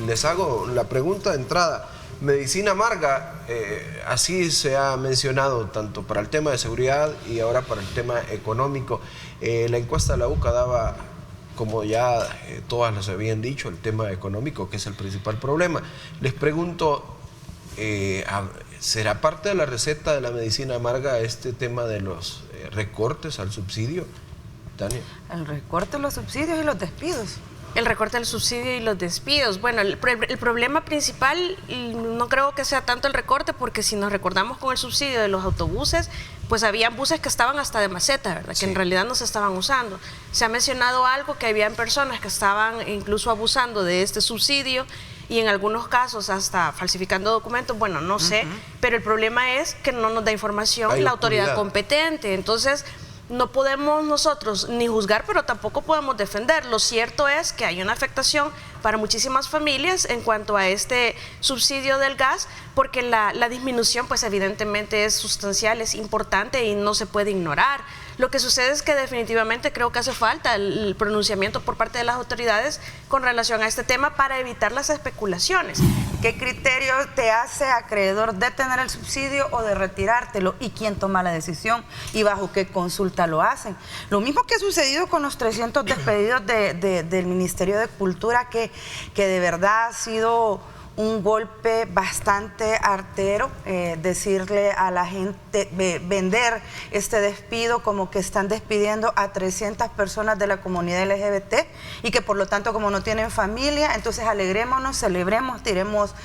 les hago la pregunta de entrada. Medicina amarga, así se ha mencionado tanto para el tema de seguridad y ahora para el tema económico. La encuesta de la UCA daba, como ya todas las habían dicho, el tema económico, que es el principal problema. Les pregunto, ¿será parte de la receta de la medicina amarga este tema de los recortes al subsidio, Tania? El recorte, los subsidios y los despidos. El recorte del subsidio y los despidos. Bueno, el problema principal no creo que sea tanto el recorte, porque si nos recordamos con el subsidio de los autobuses, pues había buses que estaban hasta de maceta, ¿verdad? Sí. Que en realidad no se estaban usando. Se ha mencionado algo, que habían personas que estaban incluso abusando de este subsidio y en algunos casos hasta falsificando documentos, bueno, no sé, pero el problema es que no nos da información la autoridad competente. Entonces, no podemos nosotros ni juzgar, pero tampoco podemos defender. Lo cierto es que hay una afectación para muchísimas familias en cuanto a este subsidio del gas, porque la disminución pues evidentemente es sustancial, es importante y no se puede ignorar. Lo que sucede es que definitivamente creo que hace falta el pronunciamiento por parte de las autoridades con relación a este tema para evitar las especulaciones. ¿Qué criterio te hace acreedor de tener el subsidio o de retirártelo? ¿Y quién toma la decisión? ¿Y bajo qué consulta lo hacen? Lo mismo que ha sucedido con los 300 despedidos del Ministerio de Cultura, que de verdad ha sido un golpe bastante artero, decirle a la gente, vender este despido como que están despidiendo a 300 personas de la comunidad LGBT y que por lo tanto, como no tienen familia, entonces alegrémonos, celebremos, tiremos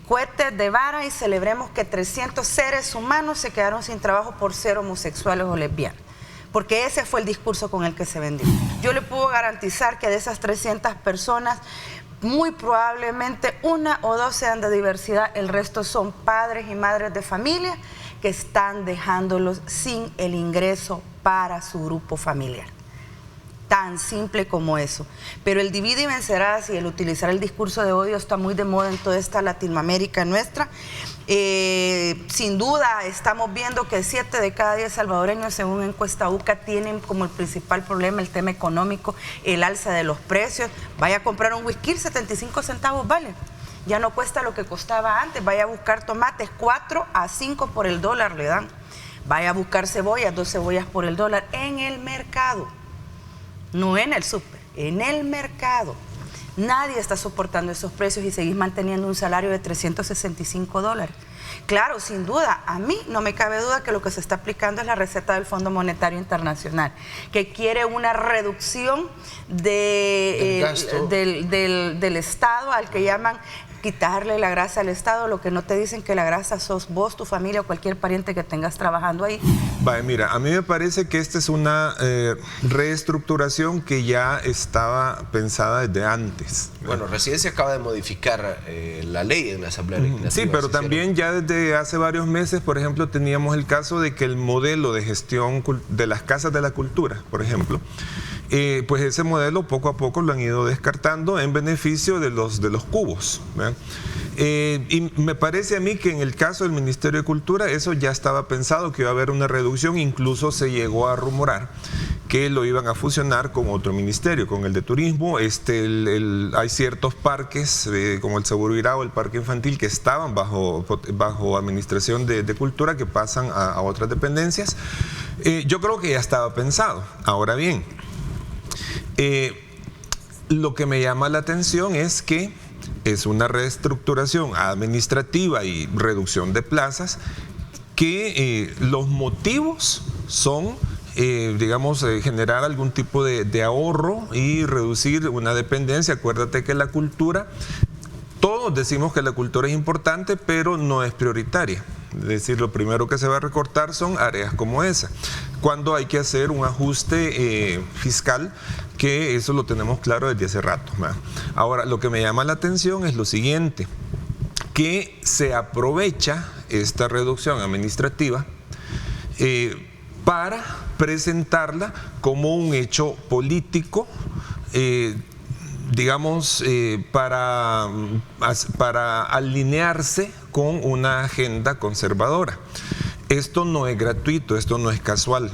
cohetes de vara y celebremos que 300 seres humanos se quedaron sin trabajo por ser homosexuales o lesbianas. Porque ese fue el discurso con el que se vendió. Yo le puedo garantizar que de esas 300 personas, muy probablemente 1 o 2 sean de diversidad, el resto son padres y madres de familia que están dejándolos sin el ingreso para su grupo familiar. Tan simple como eso. Pero el divide y vencerás y el utilizar el discurso de odio está muy de moda en toda esta Latinoamérica nuestra. Sin duda estamos viendo que 7 de cada 10 salvadoreños, según encuesta UCA, tienen como el principal problema el tema económico, el alza de los precios. Vaya a comprar un whisky, 75 centavos vale. Ya no cuesta lo que costaba antes. Vaya a buscar tomates, 4 a 5 por el dólar le dan. Vaya a buscar cebollas, 2 cebollas por el dólar en el mercado. No en el súper, en el mercado. Nadie está soportando esos precios y seguís manteniendo un salario de $365. Claro, sin duda, a mí no me cabe duda que lo que se está aplicando es la receta del Fondo Monetario Internacional, que quiere una reducción del Estado, al que llaman quitarle la grasa al Estado. Lo que no te dicen que la grasa sos vos, tu familia o cualquier pariente que tengas trabajando ahí. Vale, mira, a mí me parece que esta es una reestructuración que ya estaba pensada desde antes. Bueno, recién se acaba de modificar la ley en la Asamblea Legislativa. Sí, pero también ya desde hace varios meses, por ejemplo, teníamos el caso de que el modelo de gestión de las casas de la cultura, por ejemplo, pues ese modelo poco a poco lo han ido descartando en beneficio de los cubos, ¿verdad? Y me parece a mí que en el caso del Ministerio de Cultura eso ya estaba pensado, que iba a haber una reducción. Incluso se llegó a rumorar que lo iban a fusionar con otro ministerio, con el de Turismo. Hay ciertos parques, como el Seguro o el Parque Infantil, que estaban bajo administración de Cultura, que pasan a otras dependencias. Yo creo que ya estaba pensado. Ahora bien, lo que me llama la atención es que es una reestructuración administrativa y reducción de plazas, que los motivos son, digamos, generar algún tipo de ahorro y reducir una dependencia. Acuérdate que la cultura, todos decimos que la cultura es importante, pero no es prioritaria. Es decir, lo primero que se va a recortar son áreas como esa, cuando hay que hacer un ajuste fiscal, que eso lo tenemos claro desde hace rato, ¿verdad? Ahora, lo que me llama la atención es lo siguiente, que se aprovecha esta reducción administrativa para presentarla como un hecho político, digamos, para alinearse con una agenda conservadora. Esto no es gratuito, esto no es casual.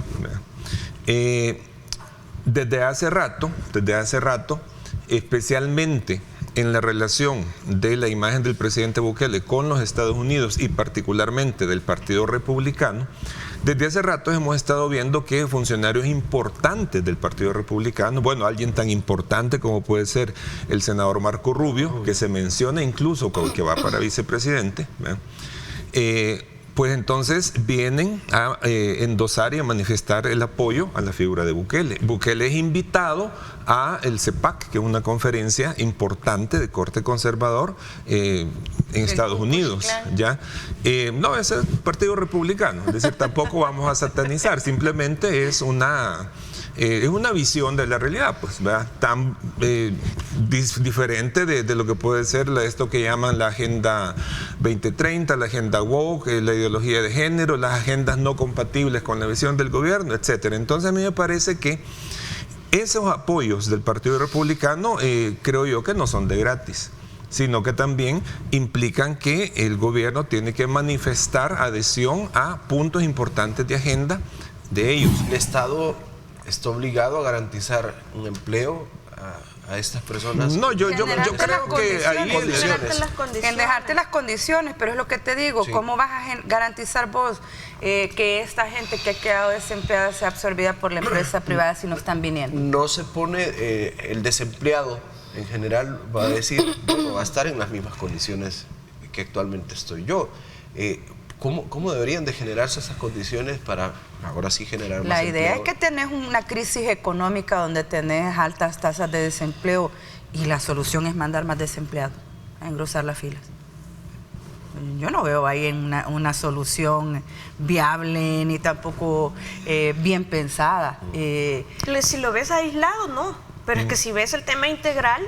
Desde hace rato, especialmente en la relación de la imagen del presidente Bukele con los Estados Unidos y particularmente del Partido Republicano, desde hace rato hemos estado viendo que funcionarios importantes del Partido Republicano, bueno, alguien tan importante como puede ser el senador Marco Rubio, que se menciona incluso que va para vicepresidente, pues entonces vienen a endosar y a manifestar el apoyo a la figura de Bukele. Bukele es invitado a el CEPAC, que es una conferencia importante de corte conservador en Estados Unidos. ¿Ya? No, es el Partido Republicano, es decir, tampoco vamos a satanizar, simplemente es una visión de la realidad, pues, ¿verdad? Tan diferente de lo que puede ser esto que llaman la Agenda 2030, la Agenda Woke, la ideología de género, las agendas no compatibles con la visión del gobierno, etcétera. Entonces a mí me parece que esos apoyos del Partido Republicano creo yo que no son de gratis, sino que también implican que el gobierno tiene que manifestar adhesión a puntos importantes de agenda de ellos. El Estado está obligado a garantizar un empleo a estas personas. No, yo creo que ahí en dejarte las condiciones, pero es lo que te digo, sí. ¿Cómo vas a garantizar vos que esta gente que ha quedado desempleada sea absorbida por la empresa privada si no están viniendo? No se pone, el desempleado en general va a decir, bueno, va a estar en las mismas condiciones que actualmente estoy yo. ¿Cómo deberían de generarse esas condiciones para ahora sí generar más La idea empleo? Es que tenés una crisis económica donde tenés altas tasas de desempleo y la solución es mandar más desempleados a engrosar las filas. Yo no veo ahí una solución viable ni tampoco bien pensada. Si lo ves aislado, no. Pero es que si ves el tema integral,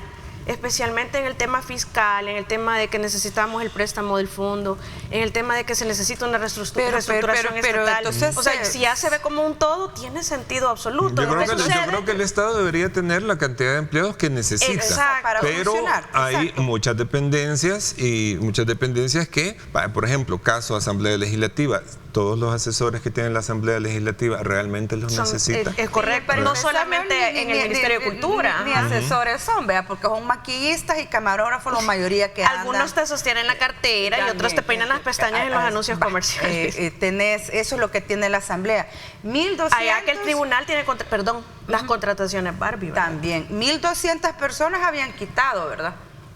especialmente en el tema fiscal, en el tema de que necesitamos el préstamo del fondo, en el tema de que se necesita una reestructuración estatal. Entonces, o sea, si ya se ve como un todo, tiene sentido absoluto. Yo creo que el Estado debería tener la cantidad de empleados que necesita. Exacto, pero hay muchas dependencias que, por ejemplo, caso Asamblea Legislativa, todos los asesores que tienen la Asamblea Legislativa realmente los necesitan. Es correcto, pero no solamente en el Ministerio de Cultura. Ni asesores son, vea, porque son maquillistas y camarógrafos la mayoría que andan. Algunos te sostienen la cartera y otros te peinan las pestañas en los anuncios comerciales. Eso es lo que tiene la Asamblea. 1.200. Allá que el tribunal tiene, las contrataciones Barbie, ¿verdad? También. 1.200 personas habían quitado, ¿verdad?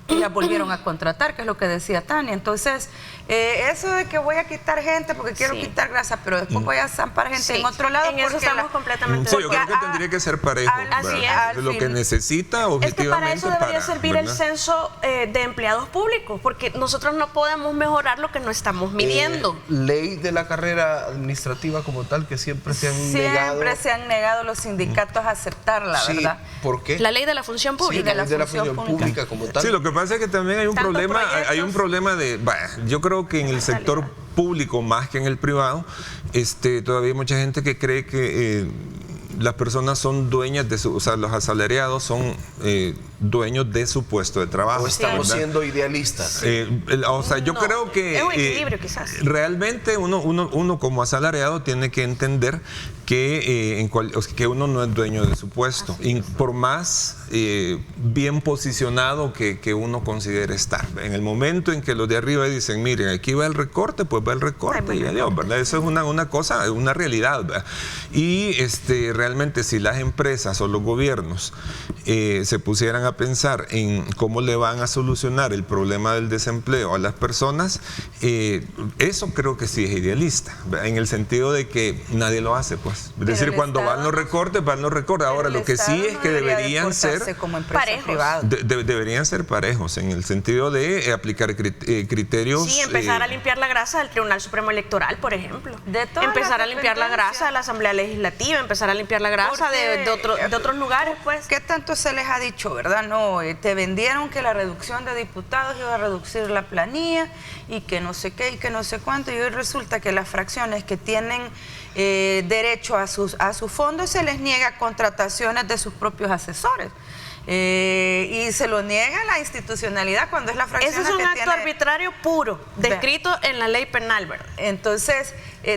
Y las volvieron a contratar, que es lo que decía Tania. Entonces, eso de que voy a quitar gente porque quiero quitar grasa, pero después voy a zampar gente en otro lado. En eso estamos completamente yo creo que tendría que ser parejo. Así es. Lo que necesita, objetivamente. Es que para eso debería servir el censo de empleados públicos, porque nosotros no podemos mejorar lo que no estamos midiendo. Ley de la carrera administrativa como tal, que siempre se han negado. Siempre se han negado los sindicatos a aceptarla, ¿verdad? ¿Por qué? La ley de la función pública. Sí, la ley de la función pública como tal. Sí, lo que pasa es que también hay un problema de, yo creo que en el sector público más que en el privado, todavía hay mucha gente que cree que las personas son dueñas de o sea, los asalariados son dueños de su puesto de trabajo. O estamos siendo idealistas. O sea, yo creo que es un equilibrio, quizás. Realmente uno como asalariado tiene que entender que, que uno no es dueño de su puesto, y por más bien posicionado que uno considere estar. En el momento en que los de arriba dicen, miren, aquí va el recorte, pues va el recorte, y adiós, ¿verdad? Eso es una cosa, una realidad, ¿verdad? Y realmente si las empresas o los gobiernos se pusieran a pensar en cómo le van a solucionar el problema del desempleo a las personas, eso creo que sí es idealista, ¿verdad? En el sentido de que nadie lo hace, pues. Es decir, cuando van los recortes, van los recortes. Ahora, lo que sí es que deberían ser parejos. Deberían ser parejos, en el sentido de aplicar criterios. Sí, empezar a limpiar la grasa del Tribunal Supremo Electoral, por ejemplo. Empezar a limpiar la grasa de la Asamblea Legislativa, empezar a limpiar la grasa de otros lugares, pues. ¿Qué tanto se les ha dicho, verdad? No, te vendieron que la reducción de diputados iba a reducir la planilla y que no sé qué y que no sé cuánto, y hoy resulta que las fracciones que tienen derecho a sus fondos se les niega contrataciones de sus propios asesores. Y se lo niega la institucionalidad cuando es la fracción Ese es un acto arbitrario puro, descrito en la ley penal, ¿verdad? Entonces,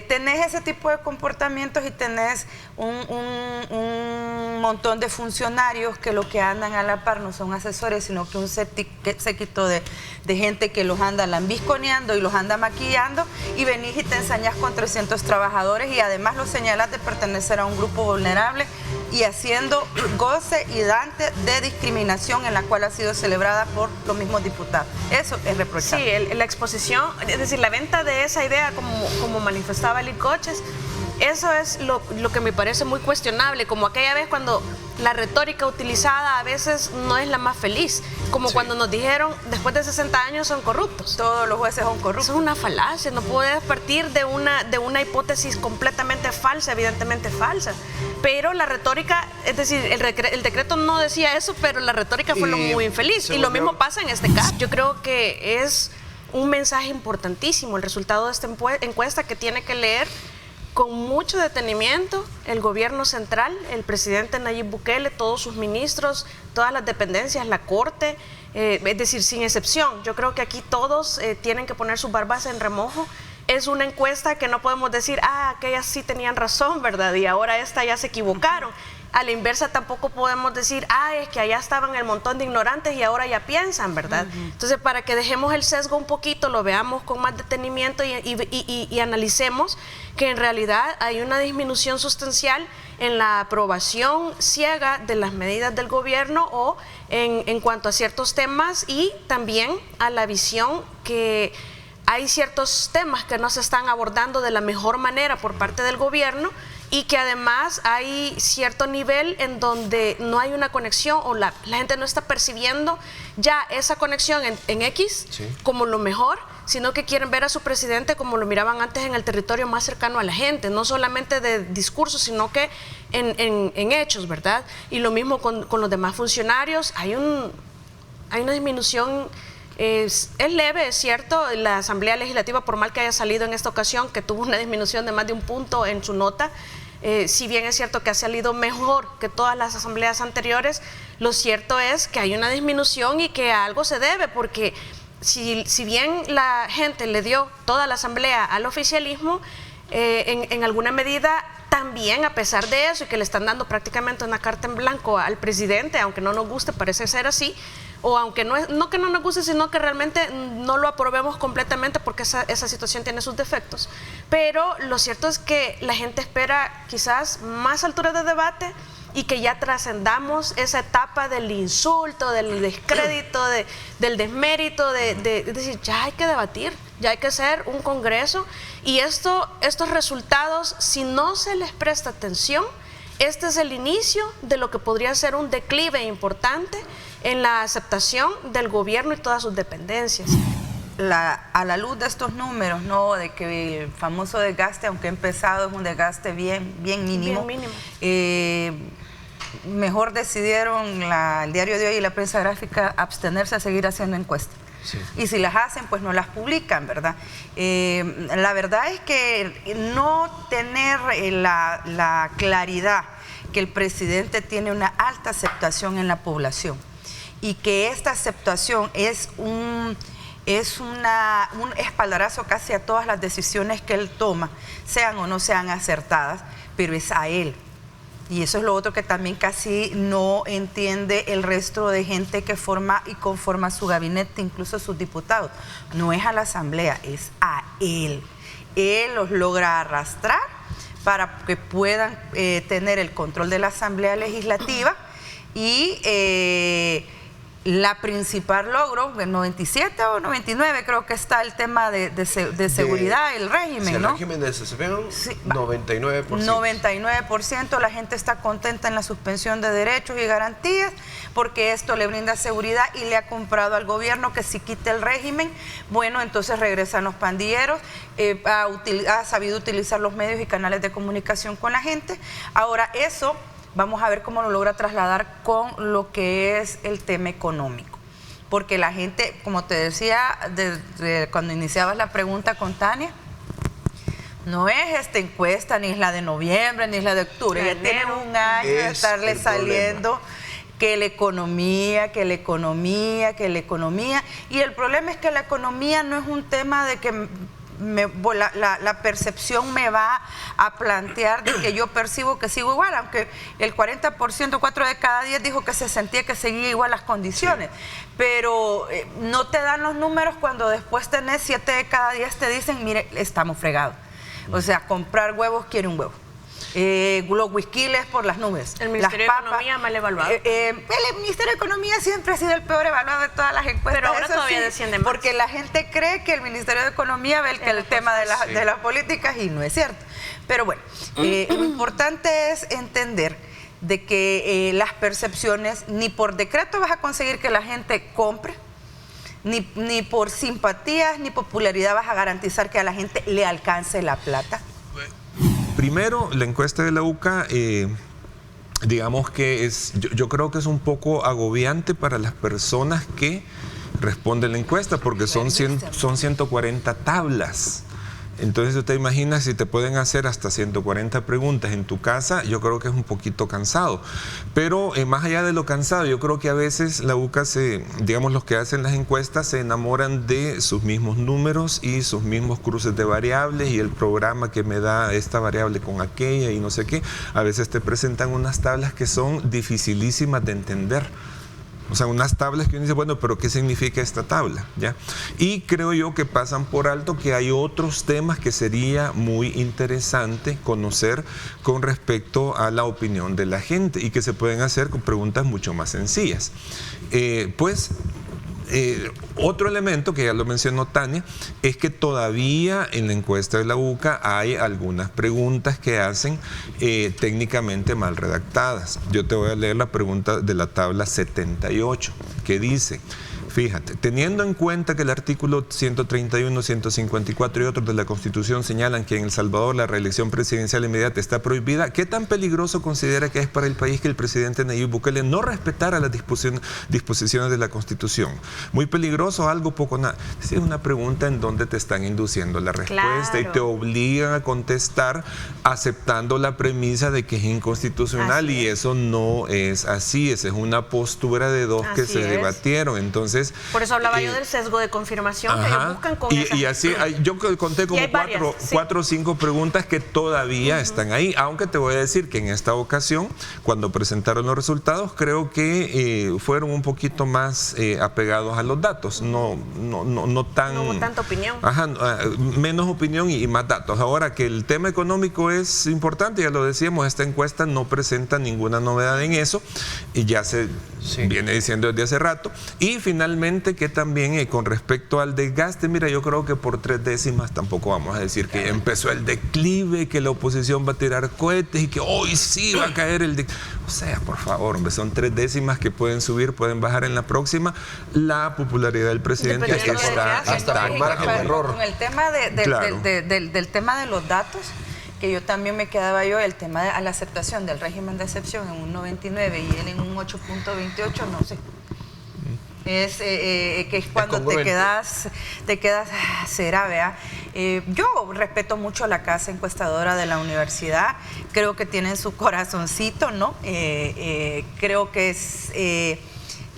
tenés ese tipo de comportamientos y tenés un montón de funcionarios que lo que andan a la par no son asesores, sino que un séquito de gente que los anda lambisconeando y los anda maquillando, y venís y te ensañas con 300 trabajadores y además los señalas de pertenecer a un grupo vulnerable y haciendo goce y dante de discriminación en la cual ha sido celebrada por los mismos diputados. Eso es reprochable. Sí, la exposición, es decir, la venta de esa idea como manifestaba Licoches, eso es lo que me parece muy cuestionable, como aquella vez cuando la retórica utilizada a veces no es la más feliz, como cuando nos dijeron después de 60 años son corruptos. Todos los jueces son corruptos. Eso es una falacia, no puedes partir de una hipótesis completamente falsa, evidentemente falsa, pero la retórica, es decir, el decreto no decía eso, pero la retórica fue lo muy infeliz, y lo mismo pasa en este caso. Yo creo que es un mensaje importantísimo el resultado de esta encuesta que tiene que leer con mucho detenimiento el gobierno central, el presidente Nayib Bukele, todos sus ministros, todas las dependencias, la Corte, es decir, sin excepción. Yo creo que aquí todos tienen que poner sus barbas en remojo. Es una encuesta que no podemos decir, aquellas sí tenían razón, ¿verdad? Y ahora esta ya se equivocaron. A la inversa tampoco podemos decir, es que allá estaban el montón de ignorantes y ahora ya piensan, ¿verdad? Entonces, para que dejemos el sesgo un poquito, lo veamos con más detenimiento y analicemos que en realidad hay una disminución sustancial en la aprobación ciega de las medidas del gobierno o en cuanto a ciertos temas, y también a la visión que hay ciertos temas que no se están abordando de la mejor manera por parte del gobierno, y que además hay cierto nivel en donde no hay una conexión o la gente no está percibiendo ya esa conexión en X como lo mejor, sino que quieren ver a su presidente como lo miraban antes, en el territorio más cercano a la gente, no solamente de discursos, sino que en hechos, ¿verdad? Y lo mismo con los demás funcionarios. Hay una disminución. Es leve, es cierto. La Asamblea Legislativa, por mal que haya salido en esta ocasión, que tuvo una disminución de más de un punto en su nota, si bien es cierto que ha salido mejor que todas las asambleas anteriores, lo cierto es que hay una disminución y que a algo se debe, porque si bien la gente le dio toda la asamblea al oficialismo, en alguna medida también, a pesar de eso, y que le están dando prácticamente una carta en blanco al presidente, aunque no nos guste, parece ser así, o aunque no que no nos guste, sino que realmente no lo aprobemos completamente, porque esa situación tiene sus defectos. Pero lo cierto es que la gente espera quizás más altura de debate y que ya trascendamos esa etapa del insulto, del descrédito, del desmérito, es decir, ya hay que debatir, ya hay que hacer un congreso, y estos resultados, si no se les presta atención, este es el inicio de lo que podría ser un declive importante en la aceptación del gobierno y todas sus dependencias. A la luz de estos números, ¿no? De que el famoso desgaste, aunque ha empezado, es un desgaste bien mínimo. Bien mínimo. Mejor decidieron el Diario de Hoy y la Prensa Gráfica abstenerse a seguir haciendo encuestas. Sí. Y si las hacen, pues no las publican, ¿verdad? La verdad es que no tener la claridad que el presidente tiene una alta aceptación en la población, y que esta aceptación es un espaldarazo casi a todas las decisiones que él toma, sean o no sean acertadas, pero es a él. Y eso es lo otro que también casi no entiende el resto de gente que forma y conforma su gabinete, incluso sus diputados. No es a la Asamblea, es a él. Él los logra arrastrar para que puedan tener el control de la Asamblea Legislativa, y la principal logro, el 97 o 99 creo que está el tema de seguridad, el régimen, ¿no? El régimen de excepción, sí, 99%. 99%, la gente está contenta en la suspensión de derechos y garantías, porque esto le brinda seguridad y le ha comprado al gobierno que si quita el régimen, bueno, entonces regresan los pandilleros, ha sabido utilizar los medios y canales de comunicación con la gente. Ahora eso vamos a ver cómo lo logra trasladar con lo que es el tema económico. Porque la gente, como te decía, cuando iniciabas la pregunta con Tania, no es esta encuesta, ni es la de noviembre, ni es la de octubre. Ya tienen un año de estarle saliendo que la economía, que la economía, que la economía. Y el problema es que la economía no es un tema de que la percepción me va a plantear de que yo percibo que sigo igual, aunque el 40%, 4 de cada 10 dijo que se sentía que seguía igual las condiciones. Sí. Pero no te dan los números cuando después tenés 7 de cada 10 te dicen, mire, estamos fregados. O sea, comprar huevos quiere un huevo. Los whisquiles por las nubes. El Ministerio de Economía mal evaluado. El Ministerio de Economía siempre ha sido el peor evaluado de todas las encuestas. Pero ahora todavía desciende más. Porque la gente cree que el Ministerio de Economía ve el tema de las políticas y no es cierto. Pero bueno, lo importante es entender de que las percepciones, ni por decreto vas a conseguir que la gente compre, ni por simpatías ni popularidad vas a garantizar que a la gente le alcance la plata. Primero, la encuesta de la UCA, digamos que yo creo que es un poco agobiante para las personas que responden la encuesta, porque son 140 tablas. Entonces usted imagina si te pueden hacer hasta 140 preguntas en tu casa, yo creo que es un poquito cansado. Pero más allá de lo cansado, yo creo que a veces la UCA, digamos los que hacen las encuestas, se enamoran de sus mismos números y sus mismos cruces de variables y el programa que me da esta variable con aquella y no sé qué. A veces te presentan unas tablas que son dificilísimas de entender. O sea, unas tablas que uno dice, bueno, pero ¿qué significa esta tabla? ¿Ya? Y creo yo que pasan por alto que hay otros temas que sería muy interesante conocer con respecto a la opinión de la gente y que se pueden hacer con preguntas mucho más sencillas. Otro elemento que ya lo mencionó Tania es que todavía en la encuesta de la UCA hay algunas preguntas que hacen técnicamente mal redactadas. Yo te voy a leer la pregunta de la tabla 78 que dice: fíjate, teniendo en cuenta que el artículo 131, 154 y otros de la Constitución señalan que en El Salvador la reelección presidencial inmediata está prohibida, ¿qué tan peligroso considera que es para el país que el presidente Nayib Bukele no respetara las disposiciones de la Constitución? Muy peligroso, algo, poco, nada. Es una pregunta en donde te están induciendo la respuesta, claro, y te obligan a contestar aceptando la premisa de que es inconstitucional, y eso no es así. Esa es una postura de dos que se debatieron. Entonces, por eso hablaba yo del sesgo de confirmación que ellos buscan con y así, yo conté como cuatro o cinco preguntas que todavía están ahí, aunque te voy a decir que en esta ocasión, cuando presentaron los resultados, creo que fueron un poquito más apegados a los datos, no hubo tanta opinión. Menos opinión y más datos. Ahora que el tema económico es importante, ya lo decíamos, esta encuesta no presenta ninguna novedad en eso, y ya se viene diciendo desde hace rato. Y finalmente que también con respecto al desgaste, mira, yo creo que por 3 décimas tampoco vamos a decir que empezó el declive, que la oposición va a tirar cohetes y que hoy sí va a caer el declive. O sea, por favor, hombre, son 3 décimas que pueden subir, pueden bajar en la próxima. La popularidad del presidente está hasta por margen de error. Con el tema del tema de los datos, que yo también me quedaba el tema de la aceptación del régimen de excepción en un 99 y él en un 8.28, no sé. Es que es cuando te quedas, será, vea. Yo respeto mucho a la casa encuestadora de la universidad, creo que tienen su corazoncito, ¿no? Creo que es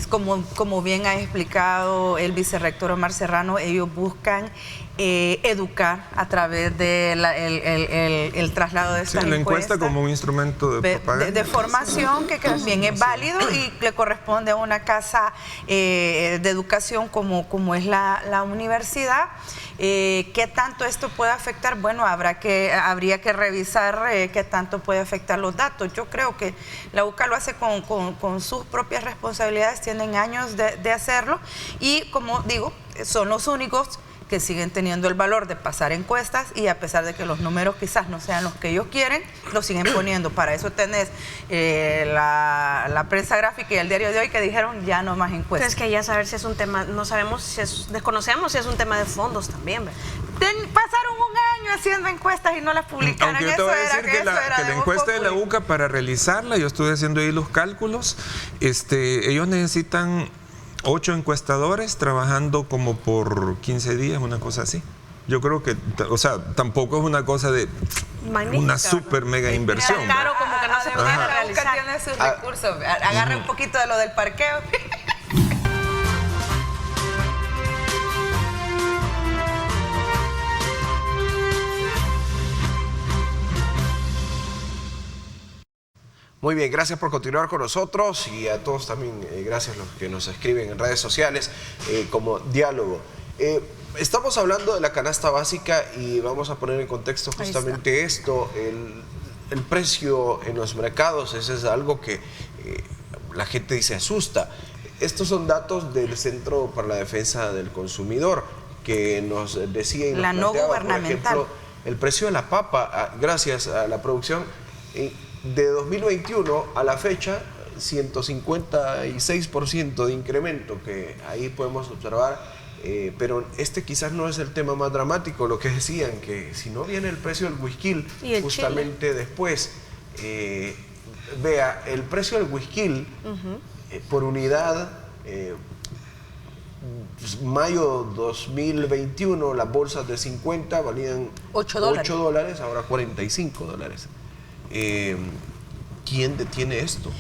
como bien ha explicado el vicerrector Omar Serrano, ellos buscan educar a través del el traslado de estas la encuesta como un instrumento de propaganda. De formación que también es válido y le corresponde a una casa de educación como es la universidad. ¿Qué tanto esto puede afectar? Bueno, habría que revisar qué tanto puede afectar los datos. Yo creo que la UCA lo hace con sus propias responsabilidades, tienen años de hacerlo y, como digo, son los únicos que siguen teniendo el valor de pasar encuestas y a pesar de que los números quizás no sean los que ellos quieren, los siguen poniendo. Para eso tenés la prensa gráfica y el diario de hoy que dijeron ya no más encuestas. Es que ya saber si es un tema, no sabemos desconocemos si es un tema de fondos también, ¿verdad? Pasaron un año haciendo encuestas y no las publicaron. Aunque yo te voy a decir que la encuesta de la UCA, para realizarla, yo estuve haciendo ahí los cálculos, ellos necesitan 8 encuestadores trabajando como por 15 días, una cosa así. yo creo que, o sea, tampoco es una cosa de magnífica, una super mega inversión. Tan caro como que no se puede Además, la realizar. UCA tiene sus recursos. Agarra un poquito de lo del parqueo. Muy bien, gracias por continuar con nosotros y a todos también, gracias a los que nos escriben en redes sociales como diálogo. Estamos hablando de la canasta básica y vamos a poner en contexto justamente esto, el precio en los mercados. Eso es algo que la gente dice asusta. Estos son datos del Centro para la Defensa del Consumidor que nos decía y nos la no planteaba, gubernamental. por ejemplo, el precio de la papa, gracias a la producción, de 2021 a la fecha, 156% de incremento que ahí podemos observar, pero este quizás no es el tema más dramático, lo que decían, que si no viene el precio del whisky justamente después, vea, el precio del whisky por unidad, mayo 2021, las bolsas de 50 valían $8, ahora $45. ¿Quién detiene esto?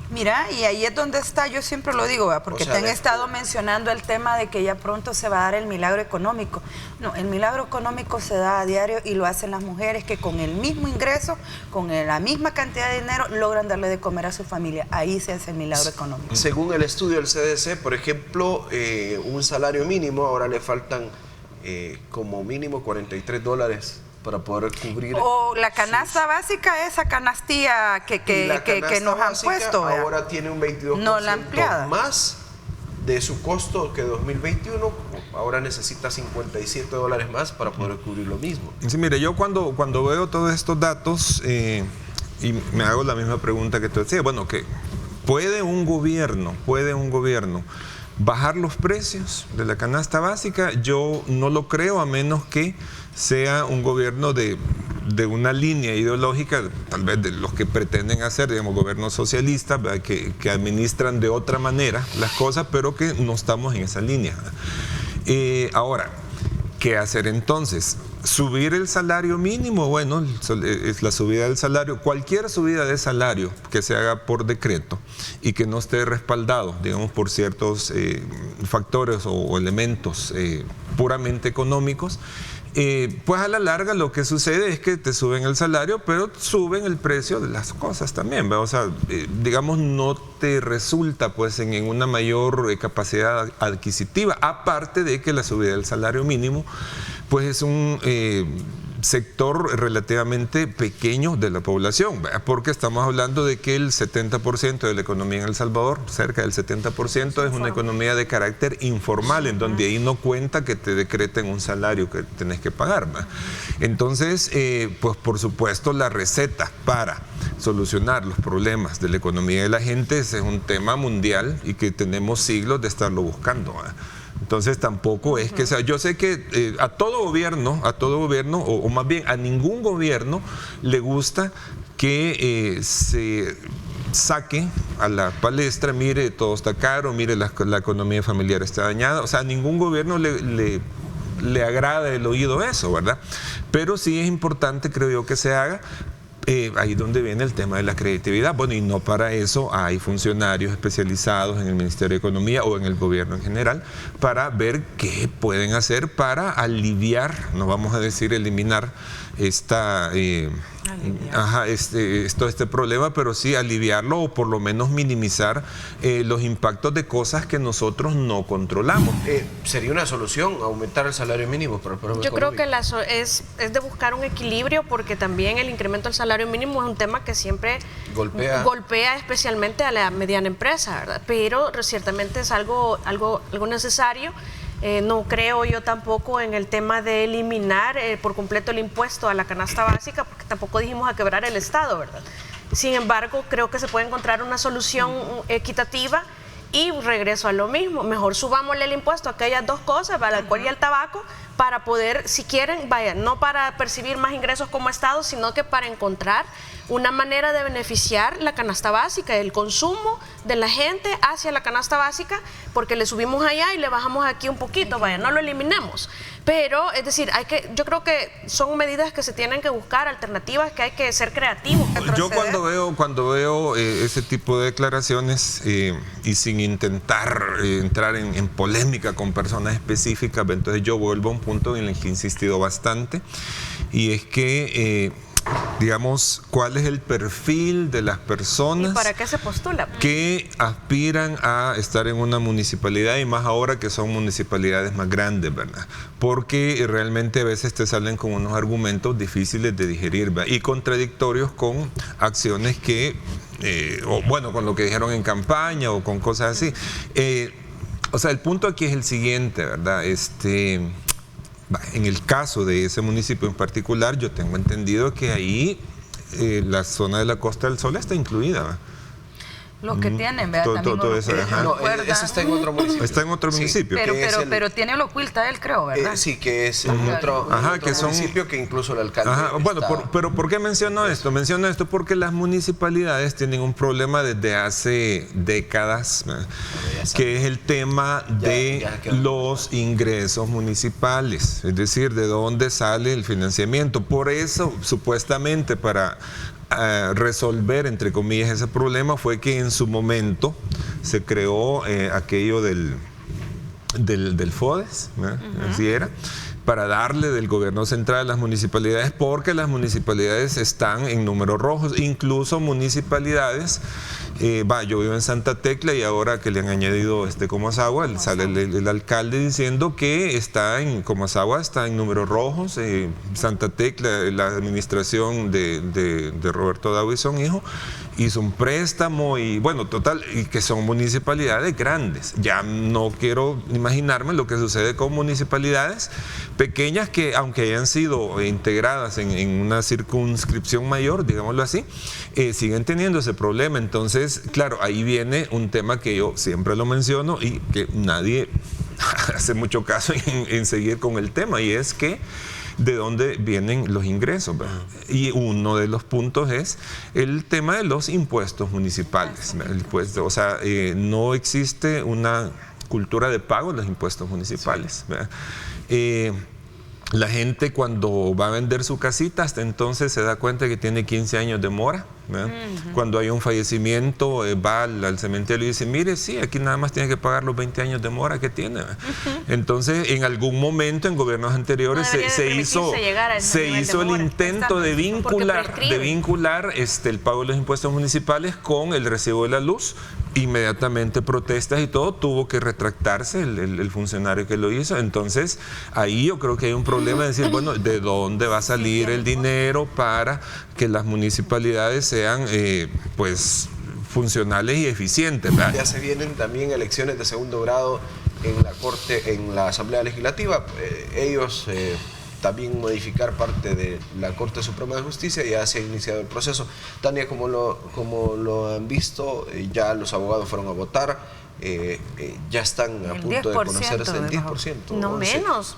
Mira, y ahí es donde está, yo siempre lo digo, ¿verdad? Porque te han estado mencionando el tema de que ya pronto se va a dar el milagro económico. No, el milagro económico se da a diario y lo hacen las mujeres que con el mismo ingreso, con la misma cantidad de dinero, logran darle de comer a su familia. Ahí se hace el milagro económico. Según el estudio del CDC, por ejemplo, un salario mínimo, ahora le faltan como mínimo $43 para poder cubrir. O la canasta básica, esa canastilla que nos han puesto. Ahora tiene un 22% más de su costo que 2021. Ahora necesita $57 más para poder cubrir lo mismo. Sí, mire, yo cuando veo todos estos datos y me hago la misma pregunta que tú decías, bueno, que ¿puede un gobierno bajar los precios de la canasta básica? Yo no lo creo, a menos que sea un gobierno de una línea ideológica, tal vez de los que pretenden hacer, digamos, gobiernos socialistas, que administran de otra manera las cosas, pero que no estamos en esa línea. Ahora, ¿qué hacer entonces? ¿Subir el salario mínimo? Bueno, es la subida del salario. Cualquier subida de salario que se haga por decreto y que no esté respaldado, digamos, por ciertos factores o elementos puramente económicos, pues a la larga lo que sucede es que te suben el salario, pero suben el precio de las cosas también, ¿verdad? O sea, digamos, no te resulta pues en una mayor capacidad adquisitiva, aparte de que la subida del salario mínimo pues es un sector relativamente pequeño de la población, porque estamos hablando de que el 70% de la economía en El Salvador, cerca del 70%, es una economía de carácter informal, en donde ahí no cuenta que te decreten un salario que tenés que pagar, ¿verdad? Entonces, pues por supuesto la receta para solucionar los problemas de la economía de la gente es un tema mundial y que tenemos siglos de estarlo buscando, ¿verdad? Entonces tampoco es que sea, yo sé que a todo gobierno, o más bien a ningún gobierno le gusta que se saque a la palestra, mire, todo está caro, mire, la economía familiar está dañada. O sea, a ningún gobierno le agrada el oído eso, ¿verdad? Pero sí es importante, creo yo, que se haga. Ahí donde viene el tema de la creatividad. Bueno, y no para eso hay funcionarios especializados en el Ministerio de Economía o en el gobierno en general para ver qué pueden hacer para aliviar, no vamos a decir eliminar este problema, pero sí aliviarlo o por lo menos minimizar los impactos de cosas que nosotros no controlamos. ¿Sería una solución aumentar el salario mínimo para el problema económico? Creo que es de buscar un equilibrio, porque también el incremento del salario mínimo es un tema que siempre golpea especialmente a la mediana empresa, ¿verdad? Pero ciertamente es algo necesario. No creo yo tampoco en el tema de eliminar por completo el impuesto a la canasta básica, porque tampoco dijimos a quebrar el Estado, ¿verdad? Sin embargo, creo que se puede encontrar una solución equitativa y regreso a lo mismo. Mejor subámosle el impuesto a aquellas dos cosas, para el alcohol y el tabaco, para poder, si quieren, vaya, no para percibir más ingresos como Estado, sino que para encontrar una manera de beneficiar la canasta básica, el consumo de la gente hacia la canasta básica, porque le subimos allá y le bajamos aquí un poquito, vaya, no lo eliminemos. Pero, es decir, yo creo que son medidas que se tienen que buscar, alternativas, que hay que ser creativos. Yo cuando veo ese tipo de declaraciones y sin intentar entrar en polémica con personas específicas, entonces yo vuelvo a un punto en el que he insistido bastante, y es que digamos, cuál es el perfil de las personas ¿y para qué se postula? Que aspiran a estar en una municipalidad, y más ahora que son municipalidades más grandes, ¿verdad? Porque realmente a veces te salen con unos argumentos difíciles de digerir, ¿verdad? Y contradictorios con acciones que, o bueno, con lo que dijeron en campaña o con cosas así. O sea, el punto aquí es el siguiente, ¿verdad? En el caso de ese municipio en particular, yo tengo entendido que ahí la zona de la Costa del Sol está incluida, ¿verdad? Lo que tienen, ¿verdad? Todo eso, No, eso está en otro municipio. Está en otro municipio. Pero tiene lo oculta él, creo, ¿verdad? Sí, que es otro municipio que incluso el alcalde Bueno, pero ¿por qué menciono esto? Menciono esto porque las municipalidades tienen un problema desde hace décadas, que es el tema de los ingresos municipales, es decir, de dónde sale el financiamiento. Por eso, supuestamente, para resolver, entre comillas, ese problema, fue que en su momento se creó aquello del FODES, así era, para darle del gobierno central a las municipalidades, porque las municipalidades están en números rojos, incluso municipalidades, yo vivo en Santa Tecla, y ahora que le han añadido Comasagua, sale el alcalde diciendo que Comasagua está en números rojos. Santa Tecla, la administración de Roberto Dawison, hijo, hizo un préstamo, y bueno, total, y que son municipalidades grandes. Ya no quiero imaginarme lo que sucede con municipalidades pequeñas que, aunque hayan sido integradas en una circunscripción mayor, digámoslo así, siguen teniendo ese problema. Entonces, claro, ahí viene un tema que yo siempre lo menciono y que nadie hace mucho caso en seguir con el tema, y es que de dónde vienen los ingresos, ¿verdad? Y uno de los puntos es el tema de los impuestos municipales, o sea, no existe una cultura de pago de los impuestos municipales, ¿verdad? La gente, cuando va a vender su casita, hasta entonces se da cuenta que tiene 15 años de mora, ¿verdad? Cuando hay un fallecimiento, va al cementerio y dice, mire, sí, aquí nada más tiene que pagar los 20 años de mora que tiene. Entonces, en algún momento, en gobiernos anteriores, se hizo el intento de vincular el pago de los impuestos municipales con el recibo de la luz. Inmediatamente protestas y todo, tuvo que retractarse el funcionario que lo hizo. Entonces, ahí yo creo que hay un problema de decir, bueno, ¿de dónde va a salir el dinero para que las municipalidades sean, pues, funcionales y eficientes, ¿verdad? Ya se vienen también elecciones de segundo grado en la Corte, en la Asamblea Legislativa. Ellos también modificar parte de la Corte Suprema de Justicia, ya se ha iniciado el proceso. Tania, como lo han visto, ya los abogados fueron a votar, ya están a punto de conocerse el 10%. No, menos.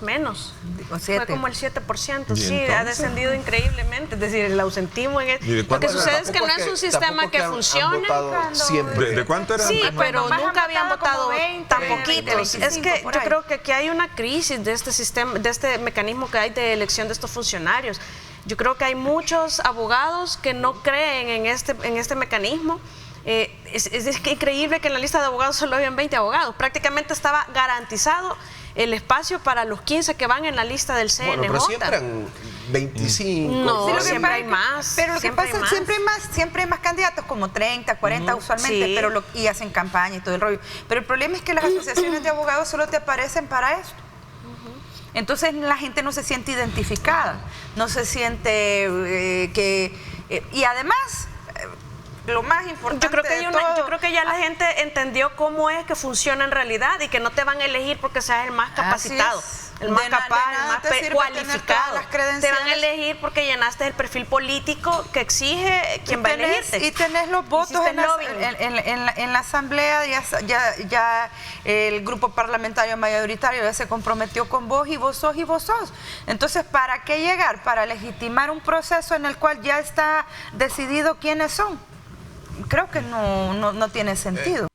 Fue como el 7%, sí, ha descendido increíblemente. Es decir, el ausentismo lo que sucede es que no es un sistema que funcione. Siempre. ¿De cuánto era? Sí, pero nunca habían votado tan poquitos. Es que yo creo que aquí hay una crisis de este sistema, de este mecanismo que hay de elección de estos funcionarios. Yo creo que hay muchos abogados que no creen en este mecanismo. Es increíble que en la lista de abogados solo habían 20 abogados. Prácticamente estaba garantizado el espacio para los 15 que van en la lista del CNJ. Bueno, pero siempre eran 25. No, sí, siempre hay más. Pero lo que pasa es que siempre hay más candidatos, como 30, 40 usualmente, sí. Y hacen campaña y todo el rollo. Pero el problema es que las asociaciones de abogados solo te aparecen para esto. Entonces la gente no se siente identificada, no se siente y además, lo más importante yo creo que ya la gente entendió cómo es que funciona en realidad y que no te van a elegir porque seas el más capacitado. el más De capaz, nada el más te sirve tener cualificado. todas las Te van a credenciales. elegir porque llenaste el perfil político que exige quien va a elegirte. Y tenés los votos Hiciste en la, lobbying. en la asamblea, ya el grupo parlamentario mayoritario ya se comprometió con vos y vos sos. Entonces, ¿para qué llegar? Para legitimar un proceso en el cual ya está decidido quiénes son. Creo que no tiene sentido.